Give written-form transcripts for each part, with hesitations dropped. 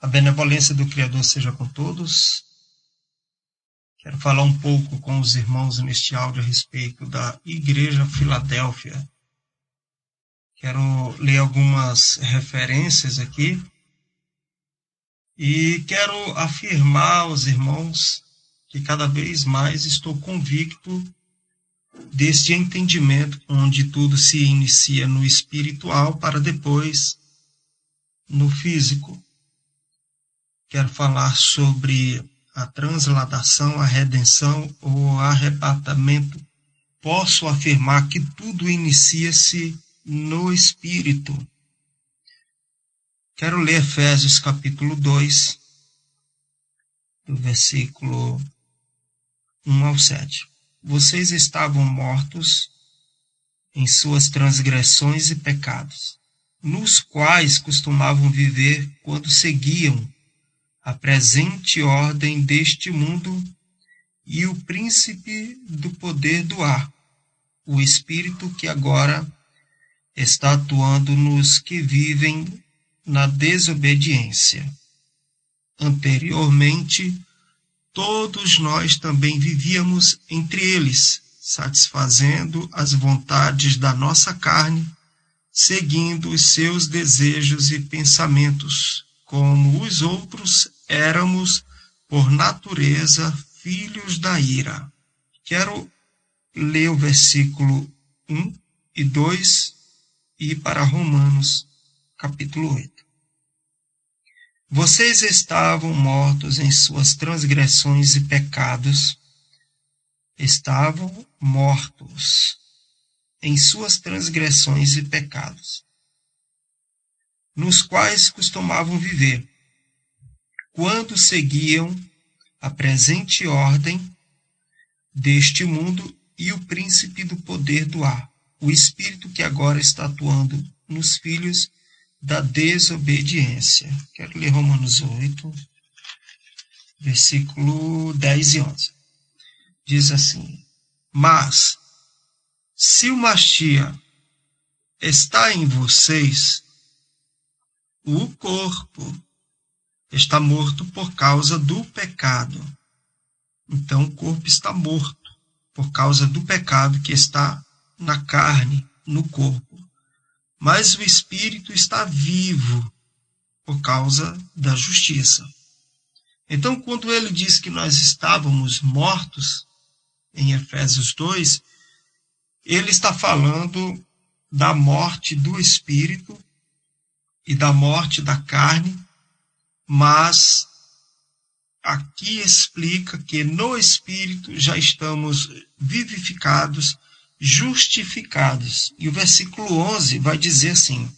A benevolência do Criador seja com todos. Quero falar um pouco com os irmãos neste áudio a respeito da Igreja Filadélfia. Quero ler algumas referências aqui e quero afirmar aos irmãos que cada vez mais estou convicto deste entendimento onde tudo se inicia no espiritual para depois no físico. Quero falar sobre a transladação, a redenção ou arrebatamento. Posso afirmar que tudo inicia-se no Espírito. Quero ler Efésios capítulo 2, do versículo 1 ao 7. Vocês estavam mortos em suas transgressões e pecados, nos quais costumavam viver quando seguiam a presente ordem deste mundo e o príncipe do poder do ar, o espírito que agora está atuando nos que vivem na desobediência. Anteriormente, todos nós também vivíamos entre eles, satisfazendo as vontades da nossa carne, seguindo os seus desejos e pensamentos. Como os outros, éramos, por natureza, filhos da ira. Quero ler o versículo 1 e 2 e ir para Romanos, capítulo 8. Vocês estavam mortos em suas transgressões e pecados. Estavam mortos em suas transgressões e pecados, nos quais costumavam viver, quando seguiam a presente ordem deste mundo e o príncipe do poder do ar, o espírito que agora está atuando nos filhos da desobediência. Quero ler Romanos 8, versículo 10 e 11. Diz assim: Mas, se o Mashiach está em vocês, o corpo está morto por causa do pecado. Então o corpo está morto por causa do pecado que está na carne, no corpo. Mas o espírito está vivo por causa da justiça. Então, quando ele diz que nós estávamos mortos, em Efésios 2, ele está falando da morte do espírito e da morte da carne, mas aqui explica que no Espírito já estamos vivificados, justificados. E o versículo 11 vai dizer assim: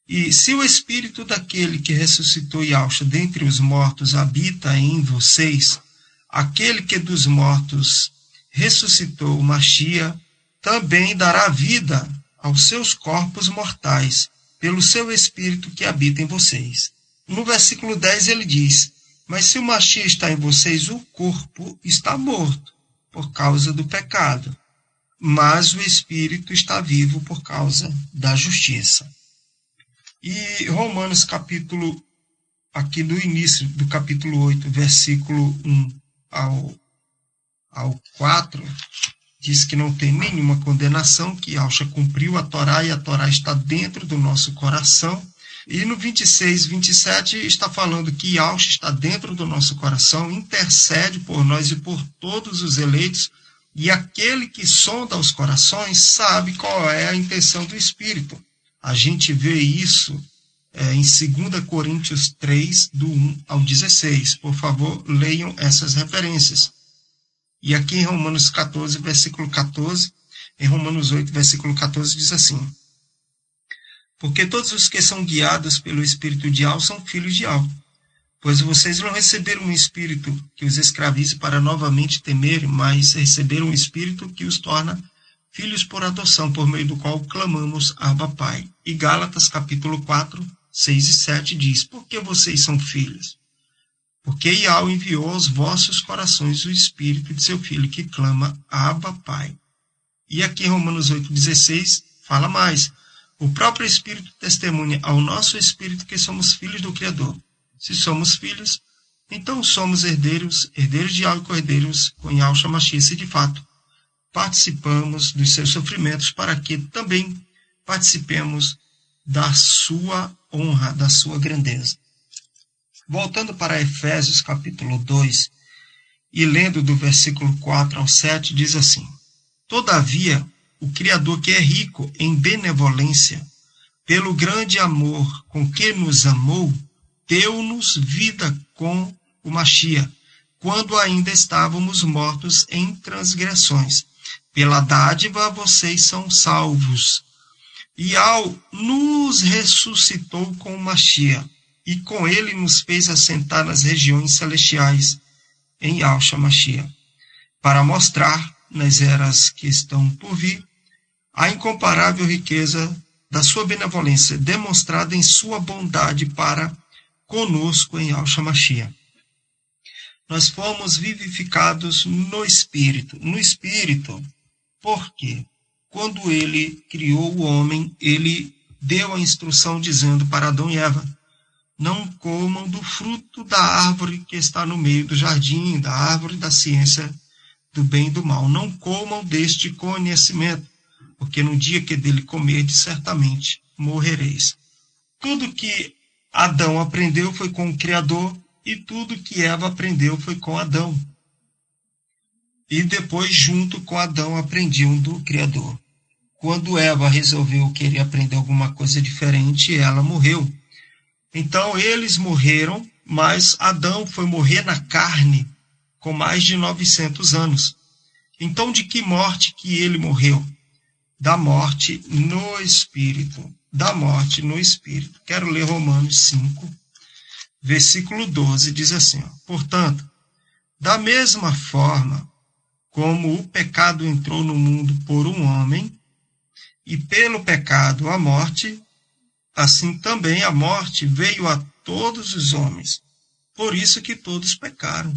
E se o Espírito daquele que ressuscitou Yahshua dentre os mortos habita em vocês, aquele que dos mortos ressuscitou o Mashiach também dará vida aos seus corpos mortais, pelo seu Espírito que habita em vocês. No versículo 10 ele diz: Mas se o Mashiach está em vocês, o corpo está morto por causa do pecado, mas o Espírito está vivo por causa da justiça. E Romanos capítulo, aqui no início do capítulo 8, versículo 1 ao 4, diz que não tem nenhuma condenação, que Yahshua cumpriu a Torá e a Torá está dentro do nosso coração. E no 26, 27 está falando que Yahshua está dentro do nosso coração, intercede por nós e por todos os eleitos, e aquele que sonda os corações sabe qual é a intenção do Espírito. A gente vê isso em 2 Coríntios 3, do 1 ao 16. Por favor, leiam essas referências. E aqui em Romanos 14, versículo 14, em Romanos 8, versículo 14, diz assim: Porque todos os que são guiados pelo Espírito de Yahweh são filhos de Yahweh. Pois vocês não receberam um espírito que os escravize para novamente temerem, mas receberam um espírito que os torna filhos por adoção, por meio do qual clamamos Abba Pai. E Gálatas capítulo 4, 6 e 7 diz: Porque vocês são filhos? Porque Yahweh enviou aos vossos corações o Espírito de seu Filho, que clama Abba Pai. E aqui em Romanos 8,16 fala mais: o próprio Espírito testemunha ao nosso Espírito que somos filhos do Criador. Se somos filhos, então somos herdeiros de Yahweh e co-herdeiros com Yahshua Mashiach, se de fato participamos dos seus sofrimentos, para que também participemos da sua honra, da sua grandeza. Voltando para Efésios capítulo 2, e lendo do versículo 4 ao 7, diz assim: Todavia, o Criador, que é rico em benevolência, pelo grande amor com que nos amou, deu-nos vida com o Mashiach, quando ainda estávamos mortos em transgressões. Pela dádiva vocês são salvos. E ao nos ressuscitou com o Mashiach, e com ele nos fez assentar nas regiões celestiais, em Yahshua Mashiach, para mostrar, nas eras que estão por vir, a incomparável riqueza da sua benevolência, demonstrada em sua bondade para conosco em Yahshua Mashiach. Nós fomos vivificados no Espírito. No Espírito, por quê? Quando ele criou o homem, ele deu a instrução dizendo para Adão e Eva: não comam do fruto da árvore que está no meio do jardim, da árvore da ciência do bem e do mal. Não comam deste conhecimento, porque no dia que dele comerdes, certamente morrereis. Tudo que Adão aprendeu foi com o Criador, e tudo que Eva aprendeu foi com Adão. E depois, junto com Adão, aprendiam do Criador. Quando Eva resolveu querer aprender alguma coisa diferente, ela morreu. Então, eles morreram, mas Adão foi morrer na carne com mais de 900 anos. Então, de que morte que ele morreu? Da morte no Espírito. Da morte no Espírito. Quero ler Romanos 5, versículo 12, diz assim: portanto, da mesma forma como o pecado entrou no mundo por um homem, e pelo pecado a morte, assim também a morte veio a todos os homens. Por isso que todos pecaram.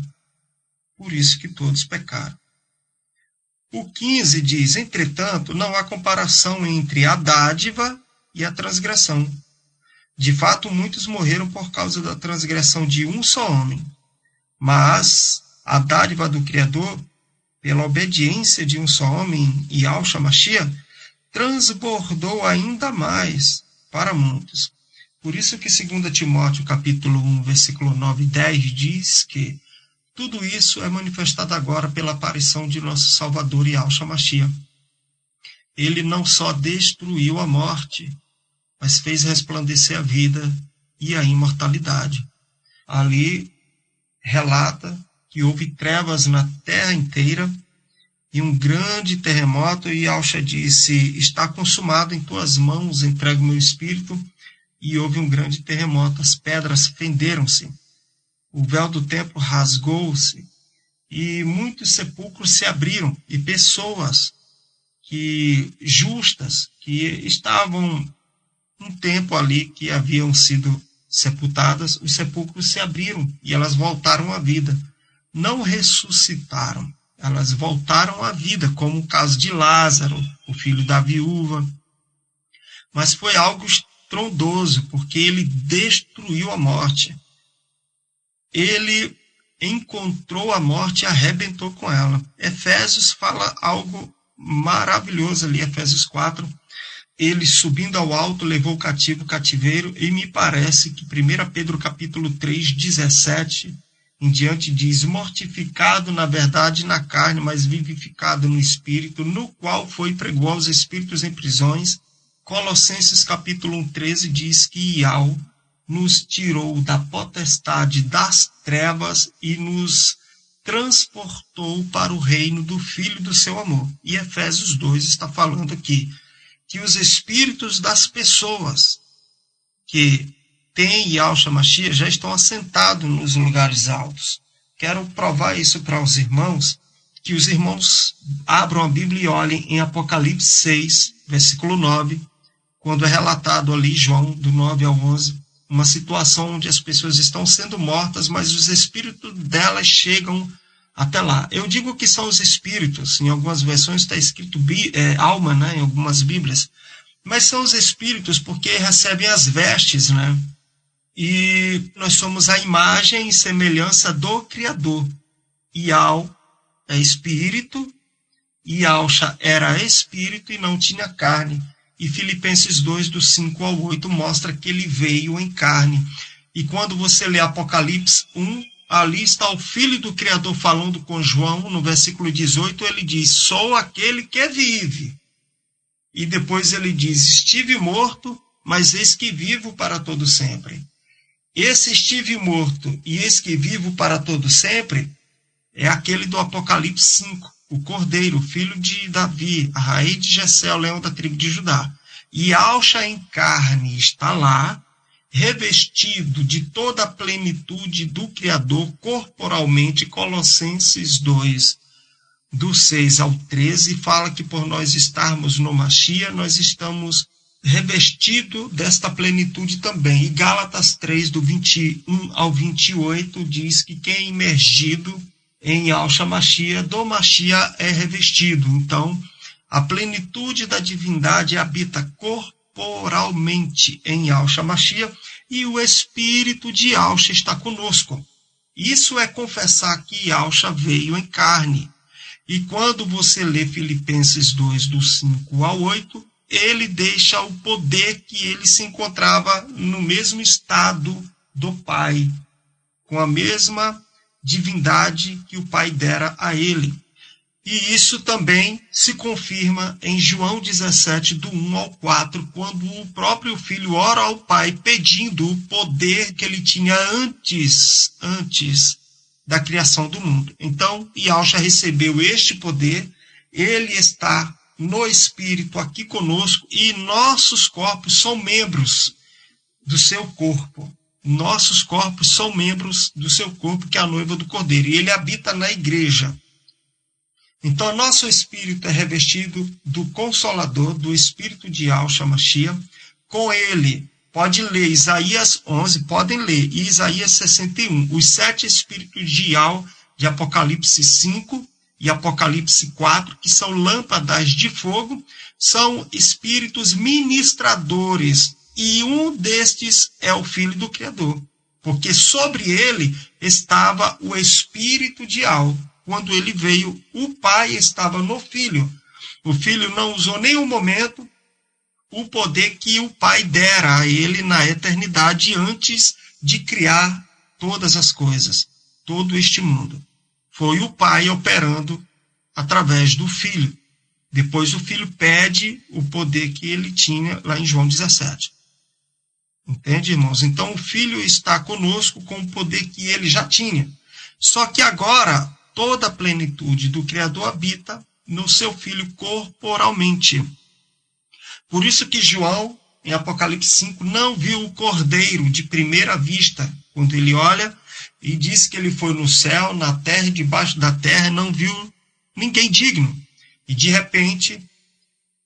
Por isso que todos pecaram. O 15 diz: entretanto, não há comparação entre a dádiva e a transgressão. De fato, muitos morreram por causa da transgressão de um só homem. Mas a dádiva do Criador, pela obediência de um só homem, Yahshua Mashiach, transbordou ainda mais para muitos. Por isso que 2 Timóteo, capítulo 1, versículo 9 e 10, diz que tudo isso é manifestado agora pela aparição de nosso Salvador Yahshua Mashiach. Ele não só destruiu a morte, mas fez resplandecer a vida e a imortalidade. Ali relata que houve trevas na terra inteira e um grande terremoto, e Yahshua disse: está consumado, em tuas mãos entrego o meu espírito. E houve um grande terremoto, as pedras fenderam-se, o véu do templo rasgou-se, e muitos sepulcros se abriram, e pessoas justas, que estavam um tempo ali, que haviam sido sepultadas, os sepulcros se abriram, e elas voltaram à vida. Não ressuscitaram, elas voltaram à vida, como o caso de Lázaro, o filho da viúva. Mas foi algo estrondoso, porque ele destruiu a morte. Ele encontrou a morte e arrebentou com ela. Efésios fala algo maravilhoso ali, Efésios 4. Ele, subindo ao alto, levou cativo o cativeiro, e me parece que 1 Pedro capítulo 3, 17, em diante diz: mortificado na verdade na carne, mas vivificado no espírito, no qual foi pregou aos espíritos em prisões. Colossenses capítulo 1, 13 diz que Yahweh nos tirou da potestade das trevas e nos transportou para o reino do Filho do seu amor. E Efésios 2 está falando aqui que os espíritos das pessoas que têm Yahshua Mashiach já estão assentados nos lugares altos. Quero provar isso para os irmãos, que os irmãos abram a Bíblia e olhem em Apocalipse 6, versículo 9, quando é relatado ali, João, do 9 ao 11, uma situação onde as pessoas estão sendo mortas, mas os espíritos delas chegam até lá. Eu digo que são os espíritos, em algumas versões está escrito alma, né, em algumas Bíblias, mas são os espíritos porque recebem as vestes, né? e nós somos a imagem e semelhança do Criador. Ial é espírito, e Alcha era espírito e não tinha carne. E Filipenses 2, do 5 ao 8, mostra que ele veio em carne. E quando você lê Apocalipse 1, ali está o Filho do Criador falando com João, no versículo 18, ele diz, sou aquele que vive. E depois ele diz, estive morto, mas eis que vivo para todo sempre. Esse estive morto e eis que vivo para todo sempre é aquele do Apocalipse 5, o Cordeiro, filho de Davi, a raiz de Jessé, o leão da tribo de Judá. E Alcha em carne está lá, revestido de toda a plenitude do Criador corporalmente. Colossenses 2, do 6 ao 13, fala que por nós estarmos no Mashiach, nós estamos revestidos desta plenitude também. E Gálatas 3, do 21 ao 28, diz que quem é imergido em Alcha Mashiach, do Mashiach é revestido. Então, a plenitude da divindade habita corporalmente em Alcha Mashiach e o espírito de Alcha está conosco. Isso é confessar que Alcha veio em carne. E quando você lê Filipenses 2, do 5 ao 8, ele deixa o poder que ele se encontrava no mesmo estado do Pai, com a mesma divindade que o Pai dera a ele. E isso também se confirma em João 17, do 1 ao 4, quando o próprio Filho ora ao Pai pedindo o poder que ele tinha antes da criação do mundo. Então, Yahshua recebeu este poder, ele está no Espírito aqui conosco e nossos corpos são membros do seu corpo. Nossos corpos são membros do seu corpo, que é a noiva do Cordeiro, e ele habita na igreja. Então, nosso espírito é revestido do Consolador, do Espírito de Yahshua Mashiach. Com ele, pode ler Isaías 11, podem ler, e Isaías 61, os 7 espíritos de Yahweh, de Apocalipse 5 e Apocalipse 4, que são lâmpadas de fogo, são espíritos ministradores, e um destes é o Filho do Criador, porque sobre ele estava o Espírito de Yahweh. Quando ele veio, o Pai estava no Filho. O Filho não usou nenhum momento o poder que o Pai dera a ele na eternidade antes de criar todas as coisas, todo este mundo. Foi o Pai operando através do Filho. Depois o Filho pede o poder que ele tinha lá em João 17. Entende, irmãos? Então o Filho está conosco com o poder que ele já tinha. Só que agora toda a plenitude do Criador habita no seu Filho corporalmente. Por isso que João, em Apocalipse 5, não viu o Cordeiro de primeira vista. Quando ele olha e diz que ele foi no céu, na terra e debaixo da terra, não viu ninguém digno. E de repente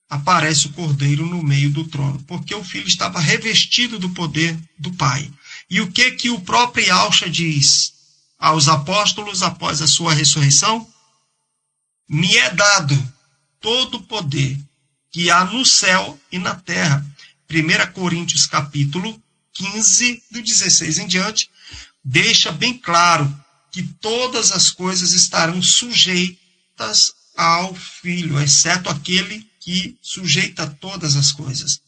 aparece o Cordeiro no meio do trono, porque o Filho estava revestido do poder do Pai. E o que o próprio Yahshua diz aos apóstolos após a sua ressurreição? Me é dado todo o poder que há no céu e na terra. 1 Coríntios capítulo 15, do 16 em diante, deixa bem claro que todas as coisas estarão sujeitas ao Filho, exceto aquele que sujeita todas as coisas.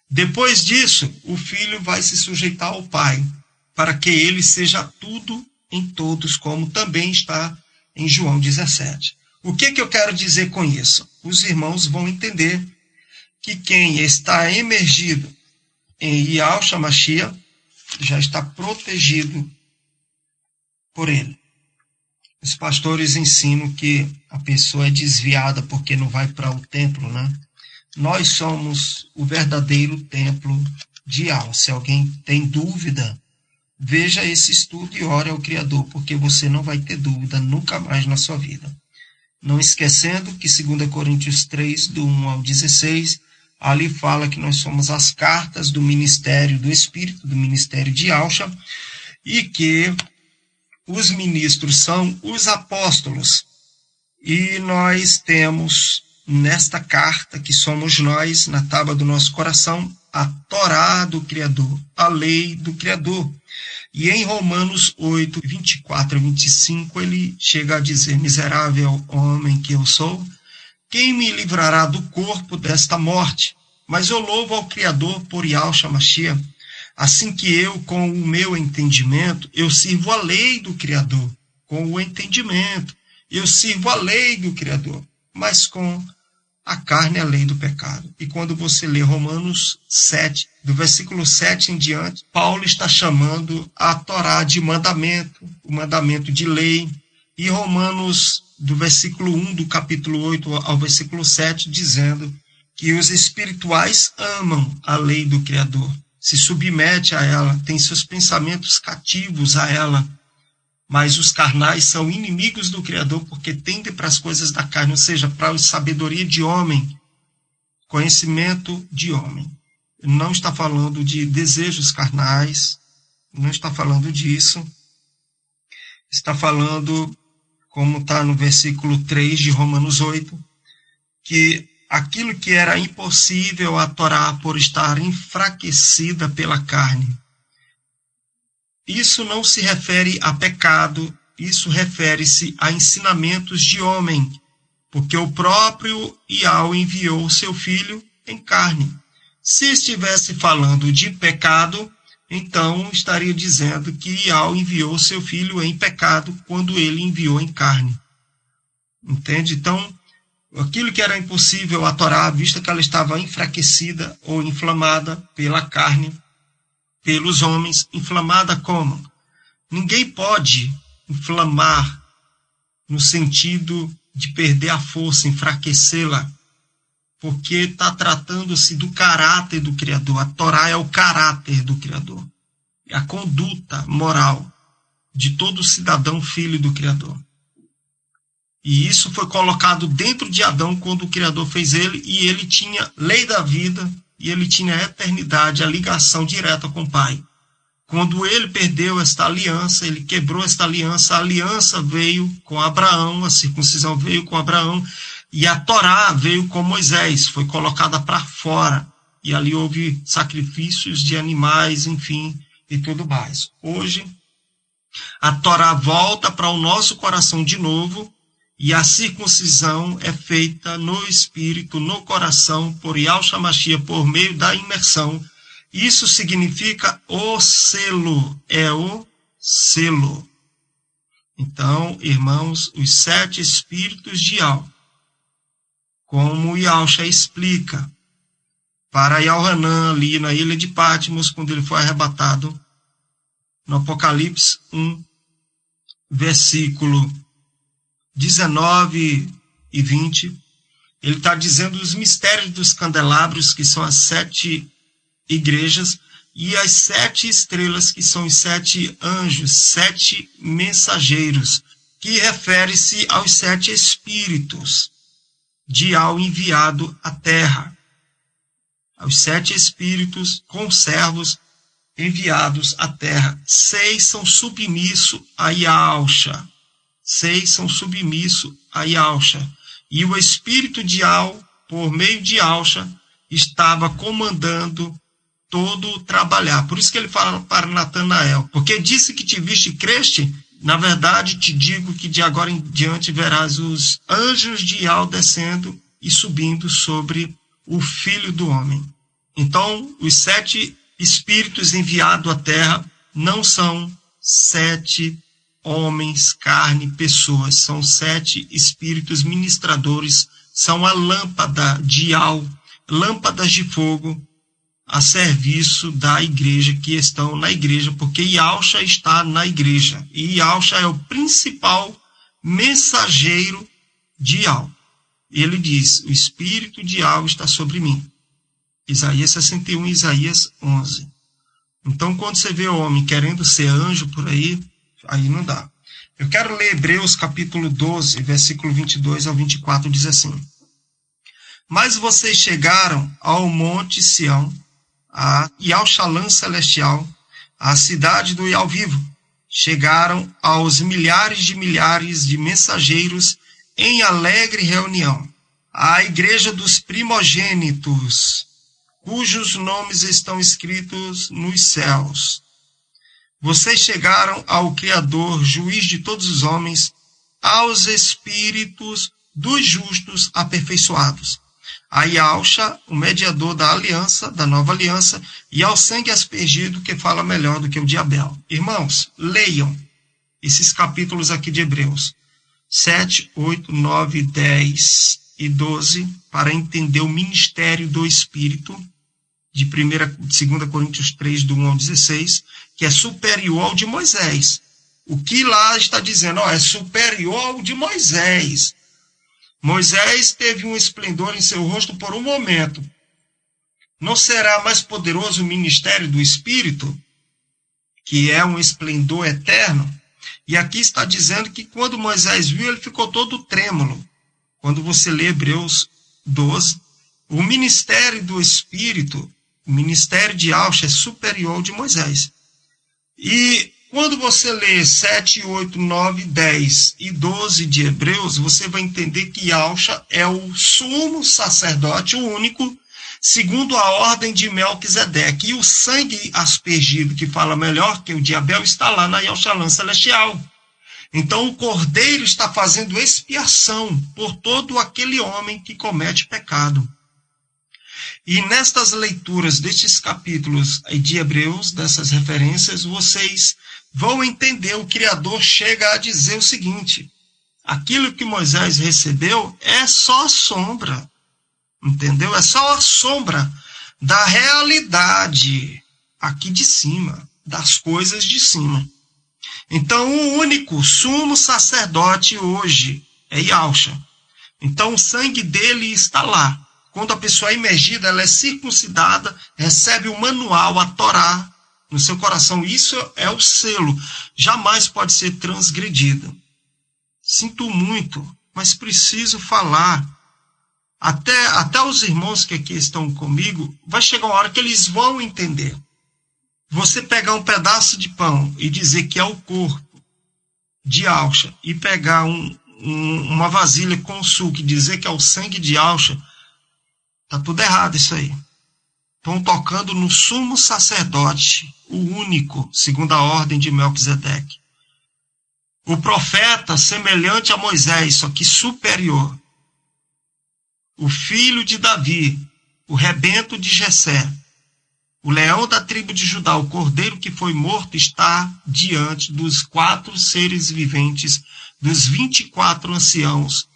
Depois disso, o Filho vai se sujeitar ao Pai, para que ele seja tudo em todos, como também está em João 17. O que eu quero dizer com isso? Os irmãos vão entender que quem está emergido em Yahshua Mashiach já está protegido por ele. Os pastores ensinam que a pessoa é desviada porque não vai para o templo, né? Nós somos o verdadeiro templo de Yahweh. Se alguém tem dúvida, veja esse estudo e ore ao Criador, porque você não vai ter dúvida nunca mais na sua vida. Não esquecendo que 2 Coríntios 3, do 1 ao 16, ali fala que nós somos as cartas do ministério do Espírito, do ministério de Yahshua, e que os ministros são os apóstolos. E nós temos nesta carta que somos nós, na tábua do nosso coração, a Torá do Criador, a lei do Criador. E em Romanos 8, 24 a 25, ele chega a dizer: miserável homem que eu sou, quem me livrará do corpo desta morte? Mas eu louvo ao Criador por Yahushua Mashiach, assim que eu, com o meu entendimento, eu sirvo a lei do Criador. Com o entendimento, eu sirvo a lei do Criador, mas com a carne a lei do pecado. E quando você lê Romanos 7, do versículo 7 em diante, Paulo está chamando a Torá de mandamento, o mandamento de lei. E Romanos, do versículo 1 do capítulo 8 ao versículo 7, dizendo que os espirituais amam a lei do Criador, se submete a ela, tem seus pensamentos cativos a ela, mas os carnais são inimigos do Criador porque tendem para as coisas da carne, ou seja, para a sabedoria de homem, conhecimento de homem. Não está falando de desejos carnais, não está falando disso. Está falando, como está no versículo 3 de Romanos 8, que aquilo que era impossível a Torá por estar enfraquecida pela carne. Isso não se refere a pecado, isso refere-se a ensinamentos de homem, porque o próprio Yahweh enviou o seu Filho em carne. Se estivesse falando de pecado, então estaria dizendo que Yahweh enviou o seu Filho em pecado quando ele enviou em carne. Entende? Então, aquilo que era impossível a Torá, visto que ela estava enfraquecida ou inflamada pela carne, pelos homens, inflamada como? Ninguém pode inflamar no sentido de perder a força, enfraquecê-la, porque está tratando-se do caráter do Criador. A Torá é o caráter do Criador, é a conduta moral de todo cidadão filho do Criador. E isso foi colocado dentro de Adão quando o Criador fez ele, e ele tinha lei da vida, e ele tinha a eternidade, a ligação direta com o Pai. Quando ele perdeu esta aliança, ele quebrou esta aliança, a aliança veio com Abraão, a circuncisão veio com Abraão, e a Torá veio com Moisés, foi colocada para fora, e ali houve sacrifícios de animais, enfim, e tudo mais. Hoje, a Torá volta para o nosso coração de novo, e a circuncisão é feita no espírito, no coração, por Yahushua Mashiach, por meio da imersão. Isso significa o selo, é o selo. Então, irmãos, os 7 espíritos de Yahweh, como Yahushua explica para Yohanan ali na ilha de Patmos, quando ele foi arrebatado, no Apocalipse 1, versículo 19 e 20, ele está dizendo os mistérios dos candelabros, que são as 7 igrejas, e as 7 estrelas, que são os 7 anjos, 7 mensageiros, que refere-se aos 7 espíritos de Yahweh enviado à terra. Aos 7 espíritos conservos enviados à terra. 6 são submissos a Yahushua. 6 são submissos a Yahushua. E o Espírito de Yahweh, por meio de Yahushua, estava comandando todo o trabalhar. Por isso que ele fala para Natanael, porque disse que te viste e creste, na verdade te digo que de agora em diante verás os anjos de Yahweh descendo e subindo sobre o Filho do Homem. Então, os 7 espíritos enviados à terra não são 7 homens, carne, pessoas, são 7 espíritos ministradores, são a lâmpada de Yahweh, lâmpadas de fogo a serviço da igreja, que estão na igreja, porque Yahushua está na igreja, e Yahushua é o principal mensageiro de Yahweh. Ele diz, o Espírito de Yahweh está sobre mim. Isaías 61 e Isaías 11. Então, quando você vê o homem querendo ser anjo por aí não dá. Eu quero ler Hebreus capítulo 12, versículo 22 ao 24, diz assim: Mas vocês chegaram ao monte Sião, e ao Shalom celestial, à cidade do Yahweh vivo. Chegaram aos milhares de mensageiros em alegre reunião, A igreja dos primogênitos, cujos nomes estão escritos nos céus. Vocês chegaram ao Criador, juiz de todos os homens, aos espíritos dos justos aperfeiçoados, a Yahshua, o mediador da aliança, da nova aliança, e ao sangue aspergido, que fala melhor do que o de Abel. Irmãos, leiam esses capítulos aqui de Hebreus 7, 8, 9, 10 e 12, para entender o ministério do Espírito, de 2 Coríntios 3, do 1 ao 16, que é superior ao de Moisés. O que lá está dizendo, é superior ao de Moisés. Moisés teve um esplendor em seu rosto por um momento. Não será mais poderoso o ministério do Espírito, que é um esplendor eterno? E aqui está dizendo que quando Moisés viu, ele ficou todo trêmulo. Quando você lê Hebreus 12, o ministério do Espírito, o ministério de Yahshua é superior ao de Moisés. E quando você lê 7, 8, 9, 10 e 12 de Hebreus, você vai entender que Yahshua é o sumo sacerdote, o único, segundo a ordem de Melquisedeque. E o sangue aspergido, que fala melhor que o de Abel, está lá na Yahshua celestial. Então o Cordeiro está fazendo expiação por todo aquele homem que comete pecado. E nestas leituras destes capítulos de Hebreus, dessas referências, vocês vão entender, o Criador chega a dizer o seguinte: aquilo que Moisés recebeu é só sombra, entendeu? É só a sombra da realidade aqui de cima, das coisas de cima. Então, o único sumo sacerdote hoje é Yahshua. Então, o sangue dele está lá. Quando a pessoa é imergida, ela é circuncidada, recebe o manual, a Torá, no seu coração. Isso é o selo. Jamais pode ser transgredido. Sinto muito, mas preciso falar. Até os irmãos que aqui estão comigo, vai chegar uma hora que eles vão entender. Você pegar um pedaço de pão e dizer que é o corpo de Yahshua, e pegar uma vasilha com suco e dizer que é o sangue de Yahshua, está tudo errado isso aí. Estão tocando no sumo sacerdote, o único, segundo a ordem de Melquisedeque. O profeta semelhante a Moisés, só que superior. O filho de Davi, o rebento de Jessé, o leão da tribo de Judá, o cordeiro que foi morto, está diante dos 4 seres viventes, dos 24 anciãos.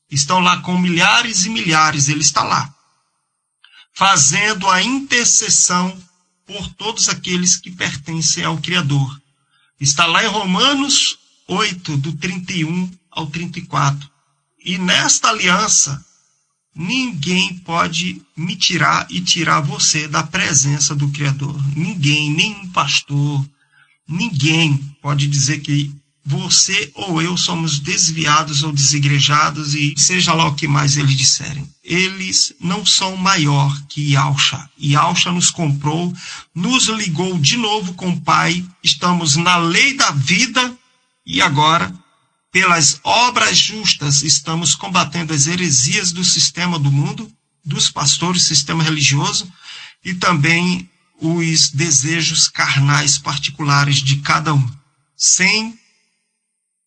Estão lá com milhares e milhares, ele está lá, fazendo a intercessão por todos aqueles que pertencem ao Criador. Está lá em Romanos 8, do 31 ao 34. E nesta aliança, ninguém pode me tirar e tirar você da presença do Criador. Ninguém, nenhum pastor, ninguém pode dizer que você ou eu somos desviados ou desigrejados, e seja lá o que mais eles disserem. Eles não são maior que Yahshua. Yahshua nos comprou, nos ligou de novo com o Pai, estamos na lei da vida e agora, pelas obras justas, estamos combatendo as heresias do sistema do mundo, dos pastores, sistema religioso, e também os desejos carnais particulares de cada um, sem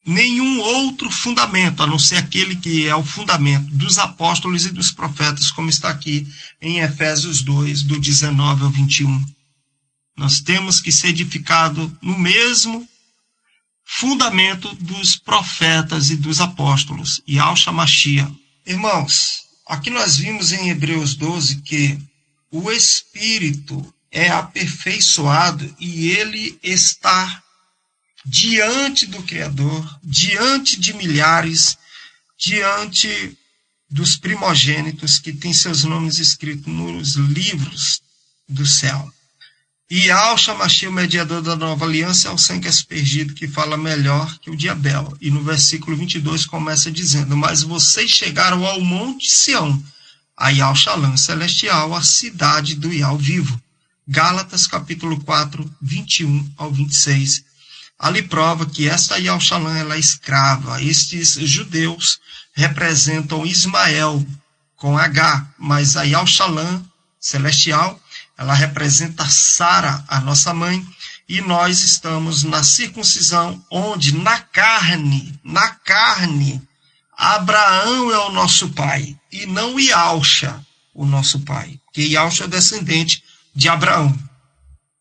nenhum outro fundamento, a não ser aquele que é o fundamento dos apóstolos e dos profetas, como está aqui em Efésios 2, do 19 ao 21. Nós temos que ser edificados no mesmo fundamento dos profetas e dos apóstolos, Yahshua Mashiach. Irmãos, aqui nós vimos em Hebreus 12 que o Espírito é aperfeiçoado e ele está diante do Criador, diante de milhares, diante dos primogênitos que têm seus nomes escritos nos livros do céu. E Yahshua Mashiach, o mediador da nova aliança, é o sangue aspergido, que fala melhor que o de Abel. E no versículo 22 começa dizendo: mas vocês chegaram ao monte Sião, a Yahshua celestial, a cidade do Yahweh vivo. Gálatas capítulo 4, 21 ao 26. Ali prova que esta Yahshua ela é escrava. Estes judeus representam Ismael, com H, mas a Yalshalã celestial, ela representa Sara, a nossa mãe, e nós estamos na circuncisão, onde na carne, Abraão é o nosso pai, e não Yalcha, o nosso pai, porque Yalcha é descendente de Abraão.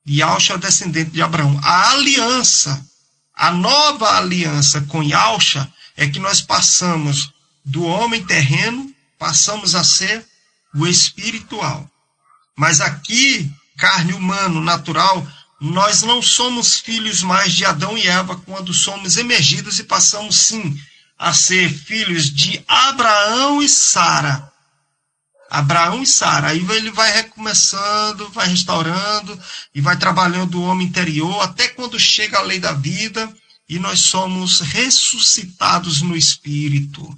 Yalcha é descendente de Abraão. A aliança, a nova aliança com Yalcha é que nós passamos do homem terreno, passamos a ser o espiritual. Mas aqui, carne humana, natural, nós não somos filhos mais de Adão e Eva quando somos emergidos e passamos sim a ser filhos de Abraão e Sara. Abraão e Sara. Aí ele vai recomeçando, vai restaurando e vai trabalhando o homem interior até quando chega a lei da vida e nós somos ressuscitados no Espírito.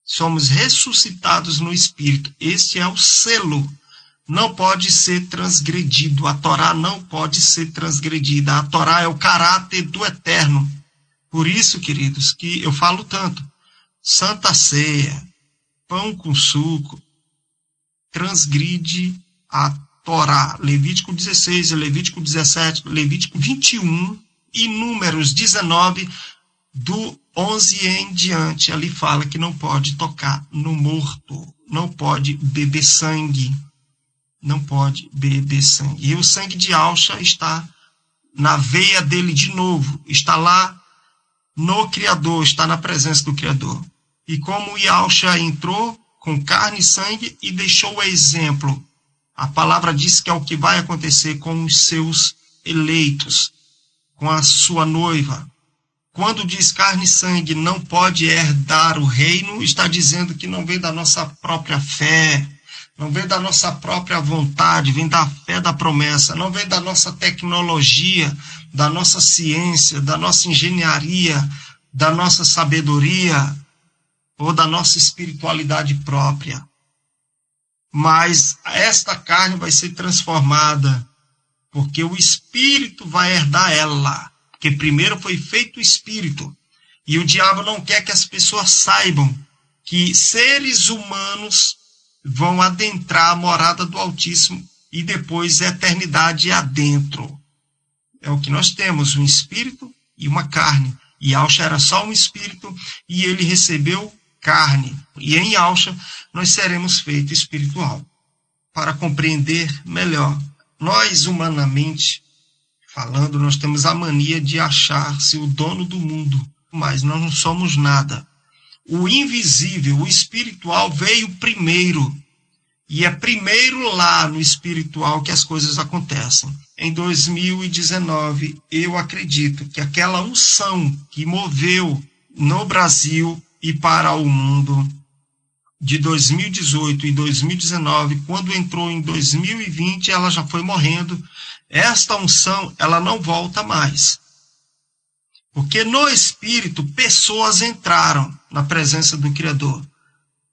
Somos ressuscitados no Espírito. Este é o selo. Não pode ser transgredido. A Torá não pode ser transgredida. A Torá é o caráter do Eterno. Por isso, queridos, que eu falo tanto. Santa Ceia, pão com suco, transgride a Torá. Levítico 16, Levítico 17, Levítico 21 e Números 19, do 11 em diante. Ali fala que não pode tocar no morto, não pode beber sangue. Não pode beber sangue. E o sangue de Yalcha está na veia dele de novo, está lá no Criador, está na presença do Criador. E como Yalcha entrou com carne e sangue e deixou o exemplo, a palavra diz que é o que vai acontecer com os seus eleitos, com a sua noiva. Quando diz carne e sangue não pode herdar o reino, está dizendo que não vem da nossa própria fé, não vem da nossa própria vontade, vem da fé da promessa, não vem da nossa tecnologia, da nossa ciência, da nossa engenharia, da nossa sabedoria ou da nossa espiritualidade própria. Mas esta carne vai ser transformada, porque o Espírito vai herdar ela, porque primeiro foi feito o Espírito, e o diabo não quer que as pessoas saibam que seres humanos vão adentrar a morada do Altíssimo e depois a eternidade adentro. É o que nós temos, um espírito e uma carne. E Yalcha era só um espírito e ele recebeu carne. E em Yalcha nós seremos feito espiritual. Para compreender melhor, nós humanamente falando, nós temos a mania de achar-se o dono do mundo, mas nós não somos nada. O invisível, o espiritual veio primeiro. E é primeiro lá no espiritual que as coisas acontecem. Em 2019, eu acredito que aquela unção que moveu no Brasil e para o mundo de 2018 e 2019, quando entrou em 2020, ela já foi morrendo. Esta unção, ela não volta mais. Porque no Espírito, pessoas entraram na presença do Criador.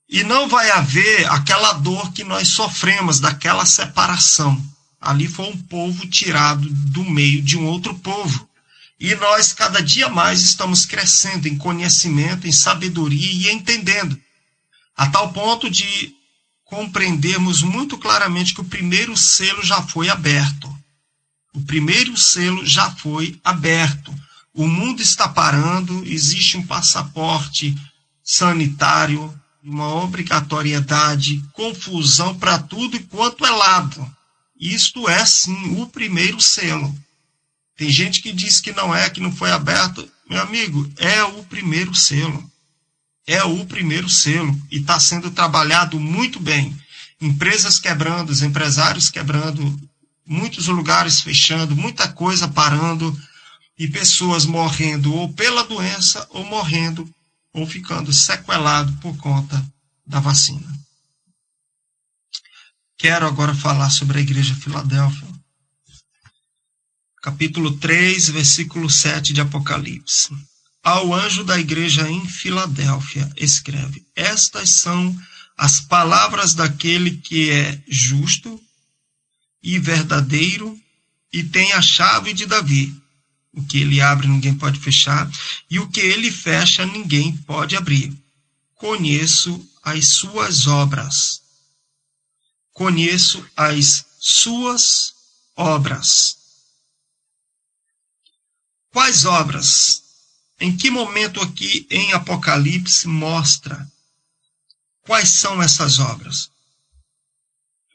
E não vai haver aquela dor que nós sofremos, daquela separação. Ali foi um povo tirado do meio de um outro povo. E nós, cada dia mais, estamos crescendo em conhecimento, em sabedoria e entendendo. A tal ponto de compreendermos muito claramente que o primeiro selo já foi aberto. O primeiro selo já foi aberto. O mundo está parando, existe um passaporte sanitário, uma obrigatoriedade, confusão para tudo e quanto é lado. Isto é, sim, o primeiro selo. Tem gente que diz que não é, que não foi aberto. Meu amigo, é o primeiro selo. É o primeiro selo. E está sendo trabalhado muito bem. Empresas quebrando, empresários quebrando, muitos lugares fechando, muita coisa parando, e pessoas morrendo ou pela doença, ou morrendo, ou ficando sequelado por conta da vacina. Quero agora falar sobre a igreja de Filadélfia. Capítulo 3, versículo 7 de Apocalipse. Ao anjo da igreja em Filadélfia, escreve: estas são as palavras daquele que é justo e verdadeiro e tem a chave de Davi. O que ele abre, ninguém pode fechar, e o que ele fecha, ninguém pode abrir. Conheço as suas obras. Conheço as suas obras. Quais obras? Em que momento aqui em Apocalipse mostra quais são essas obras?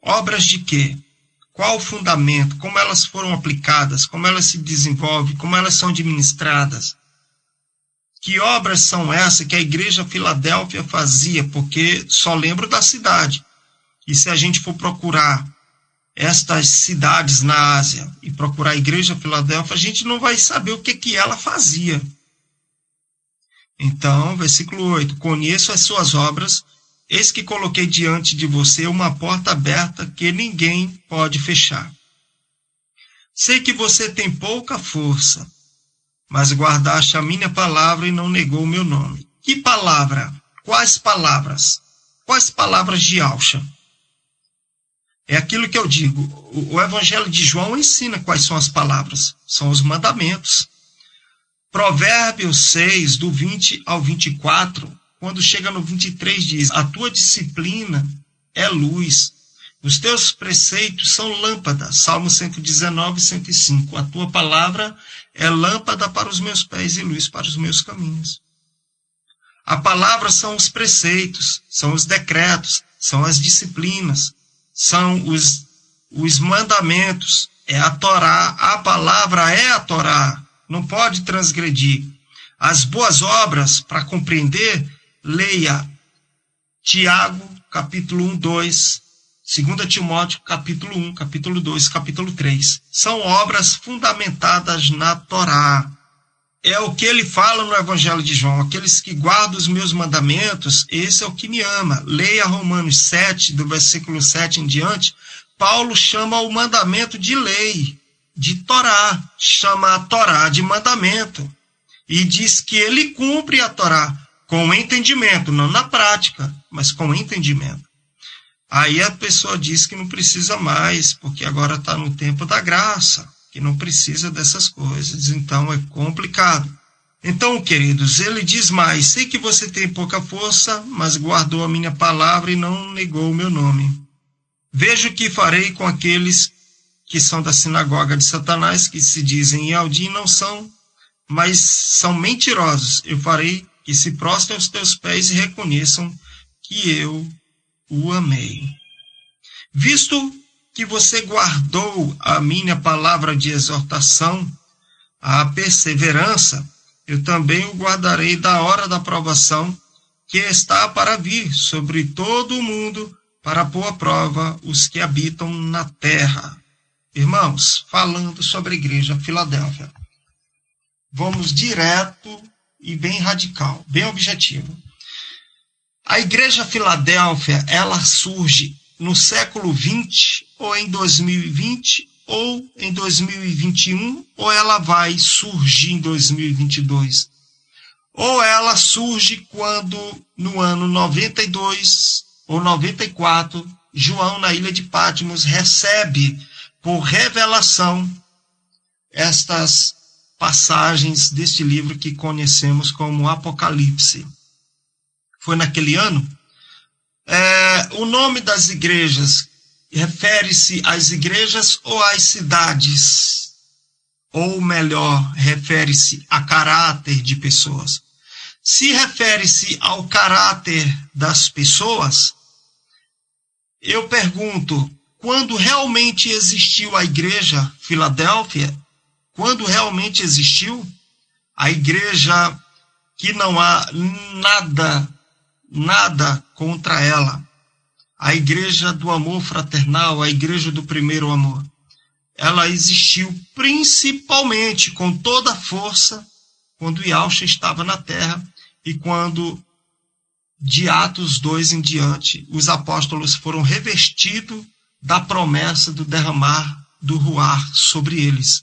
Obras de quê? Qual o fundamento? Como elas foram aplicadas? Como elas se desenvolvem? Como elas são administradas? Que obras são essas que a igreja Filadélfia fazia? Porque só lembro da cidade. E se a gente for procurar estas cidades na Ásia e procurar a igreja Filadélfia, a gente não vai saber o que ela fazia. Então, versículo 8. Conheço as suas obras, eis que coloquei diante de você uma porta aberta que ninguém pode fechar. Sei que você tem pouca força, mas guardaste a minha palavra e não negou o meu nome. Que palavra? Quais palavras? Quais palavras de Alcha? É aquilo que eu digo. O Evangelho de João ensina quais são as palavras. São os mandamentos. Provérbios 6, do 20 ao 24, quando chega no 23, diz: a tua disciplina é luz, os teus preceitos são lâmpada. Salmo 119, 105. A tua palavra é lâmpada para os meus pés e luz para os meus caminhos. A palavra são os preceitos, são os decretos, são as disciplinas, são os mandamentos, é a Torá. A palavra é a Torá, não pode transgredir. As boas obras, para compreender, leia Tiago, capítulo 1, 2, 2 Timóteo, capítulo 1, capítulo 2, capítulo 3. São obras fundamentadas na Torá. É o que ele fala no Evangelho de João: aqueles que guardam os meus mandamentos, esse é o que me ama. Leia Romanos 7, do versículo 7 em diante. Paulo chama o mandamento de lei, de Torá, chama a Torá de mandamento, e diz que ele cumpre a Torá com entendimento, não na prática, mas com entendimento. Aí a pessoa diz que não precisa mais, porque agora está no tempo da graça, que não precisa dessas coisas, então é complicado. Então, queridos, ele diz mais: sei que você tem pouca força, mas guardou a minha palavra e não negou o meu nome. Veja o que farei com aqueles que são da sinagoga de Satanás, que se dizem Yaldim, não são, mas são mentirosos. Eu farei que se prostrem aos teus pés e reconheçam que eu o amei. Visto que você guardou a minha palavra de exortação, a perseverança, eu também o guardarei da hora da provação que está para vir sobre todo o mundo, para pôr à prova os que habitam na terra. Irmãos, falando sobre a igreja Filadélfia, vamos direto e bem radical, bem objetivo. A igreja Filadélfia, ela surge no século 20, ou em 2020, ou em 2021, ou ela vai surgir em 2022. Ou ela surge quando, no ano 92 ou 94, João, na ilha de Patmos, recebe por revelação estas passagens deste livro que conhecemos como Apocalipse. Foi naquele ano? O nome das igrejas refere-se às igrejas ou às cidades? Ou melhor, refere-se a caráter de pessoas? Se refere-se ao caráter das pessoas, eu pergunto: quando realmente existiu a igreja Filadélfia? Quando realmente existiu a igreja que não há nada contra ela, a igreja do amor fraternal, a igreja do primeiro amor, ela existiu principalmente com toda a força quando Yahshua estava na terra e quando, de Atos 2 em diante, os apóstolos foram revestidos da promessa do derramar do ruar sobre eles.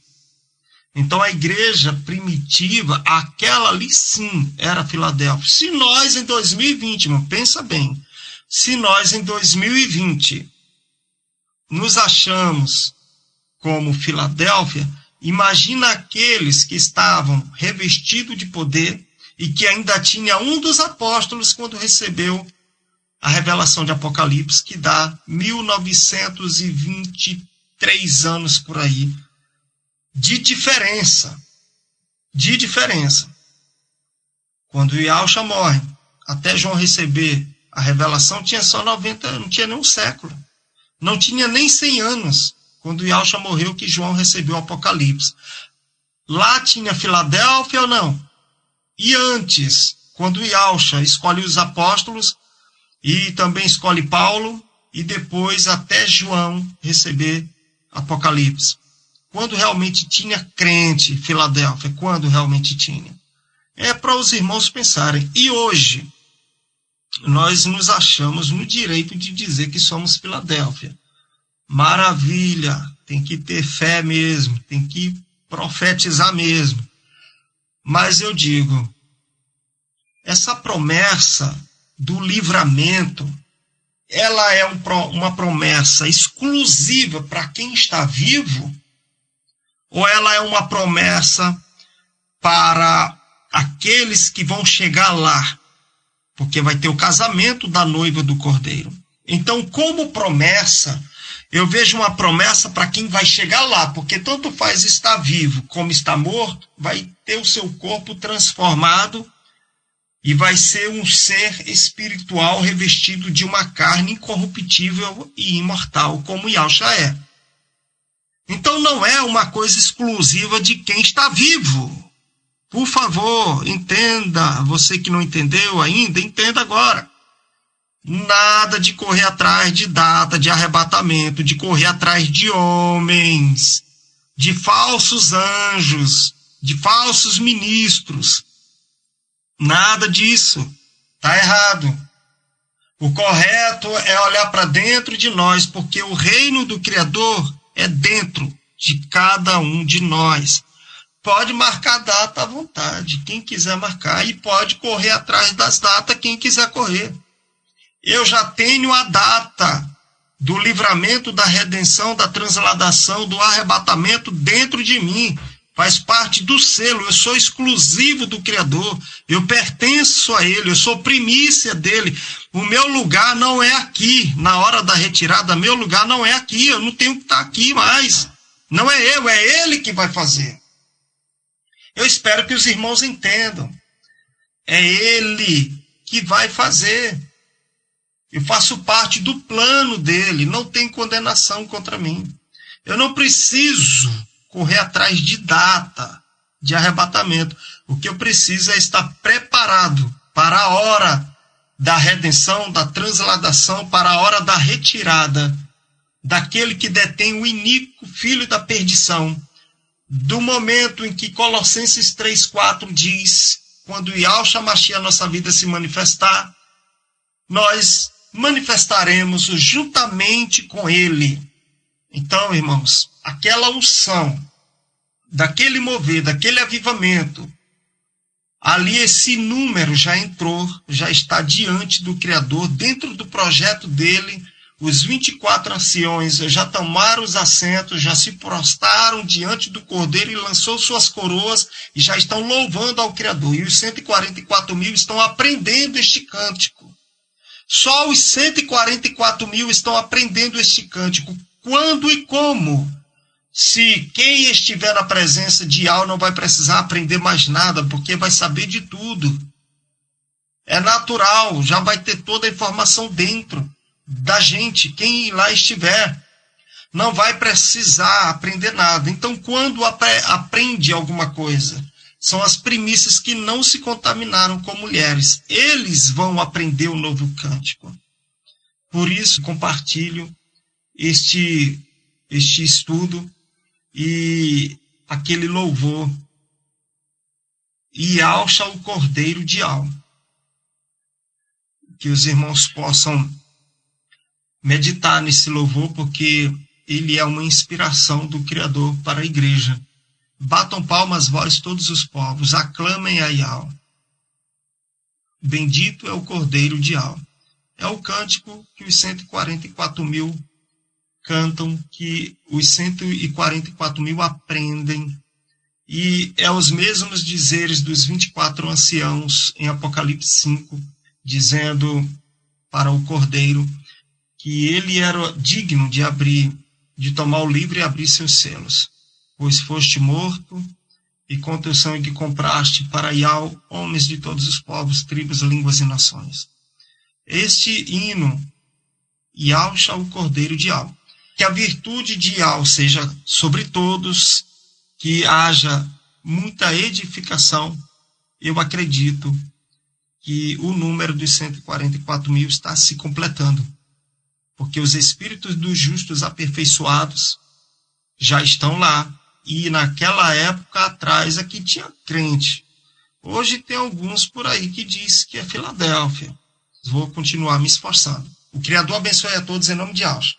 Então a igreja primitiva, aquela ali sim, era Filadélfia. Se nós em 2020, irmão, pensa bem, se nós em 2020 nos achamos como Filadélfia, imagina aqueles que estavam revestidos de poder e que ainda tinha um dos apóstolos quando recebeu a revelação de Apocalipse, que dá 1923 anos por aí de diferença. Quando Yahshua morre, até João receber a revelação, tinha só 90 anos, não tinha nem um século. Não tinha nem 100 anos, quando Yahshua morreu, que João recebeu o Apocalipse. Lá tinha Filadélfia ou não? E antes, quando Yahshua escolhe os apóstolos, e também escolhe Paulo, e depois até João receber Apocalipse. Quando realmente tinha crente em Filadélfia? Quando realmente tinha? É para os irmãos pensarem. E hoje, nós nos achamos no direito de dizer que somos Filadélfia. Maravilha, tem que ter fé mesmo, tem que profetizar mesmo. Mas eu digo, essa promessa do livramento, ela é uma promessa exclusiva para quem está vivo? Ou ela é uma promessa para aqueles que vão chegar lá? Porque vai ter o casamento da noiva do Cordeiro. Então, como promessa, eu vejo uma promessa para quem vai chegar lá, porque tanto faz estar vivo como estar morto, vai ter o seu corpo transformado e vai ser um ser espiritual revestido de uma carne incorruptível e imortal, como Yahshua é. Então não é uma coisa exclusiva de quem está vivo. Por favor, entenda. Você que não entendeu ainda, entenda agora. Nada de correr atrás de data de arrebatamento, de correr atrás de homens, de falsos anjos, de falsos ministros. Nada disso. Está errado. O correto é olhar para dentro de nós, porque o reino do Criador é dentro de cada um de nós. Pode marcar a data à vontade, quem quiser marcar, e pode correr atrás das datas quem quiser correr. Eu já tenho a data do livramento, da redenção, da transladação, do arrebatamento dentro de mim. Faz parte do selo, eu sou exclusivo do Criador, eu pertenço a Ele, eu sou primícia dEle. O meu lugar não é aqui, na hora da retirada, meu lugar não é aqui, eu não tenho que estar aqui mais. Não é eu, é Ele que vai fazer. Eu espero que os irmãos entendam. É Ele que vai fazer. Eu faço parte do plano dEle, não tem condenação contra mim. Eu não preciso correr atrás de data de arrebatamento. O que eu preciso é estar preparado para a hora da redenção, da transladação, para a hora da retirada daquele que detém o iníquo filho da perdição. Do momento em que Colossenses 3,4 diz, quando Yahshua Mashiach, a nossa vida se manifestar, nós manifestaremos juntamente com ele. Então, irmãos, aquela unção, daquele mover, daquele avivamento, ali esse número já entrou, já está diante do Criador, dentro do projeto dele. Os 24 anciões já tomaram os assentos, já se prostraram diante do Cordeiro e lançou suas coroas e já estão louvando ao Criador. E os 144 mil estão aprendendo este cântico. Só os 144 mil estão aprendendo este cântico. Quando e como? Se quem estiver na presença de Yahweh não vai precisar aprender mais nada, porque vai saber de tudo. É natural, já vai ter toda a informação dentro da gente, quem lá estiver. Não vai precisar aprender nada. Então, quando aprende alguma coisa, são as primícias que não se contaminaram com mulheres. Eles vão aprender o novo cântico. Por isso, compartilho este estudo e aquele louvor. E Yahshua, o Cordeiro de Yahweh. Que os irmãos possam meditar nesse louvor, porque ele é uma inspiração do Criador para a igreja. Batam palmas vós todos os povos, aclamem a Yahweh. Bendito é o Cordeiro de Yahweh. É o cântico que os 144 mil cantam, que os 144 mil aprendem. E é os mesmos dizeres dos 24 anciãos em Apocalipse 5, dizendo para o Cordeiro, que ele era digno de tomar o livro e abrir seus selos. Pois foste morto, e com teu sangue compraste para Iau homens de todos os povos, tribos, línguas e nações. Este hino, Iauxa, o Cordeiro de Iau. Que a virtude de Iau seja sobre todos, que haja muita edificação. Eu acredito que o número dos 144 mil está se completando, porque os espíritos dos justos aperfeiçoados já estão lá, e naquela época atrás aqui tinha crente. Hoje tem alguns por aí que diz que é Filadélfia. Vou continuar me esforçando. O Criador abençoe a todos em nome de Deus.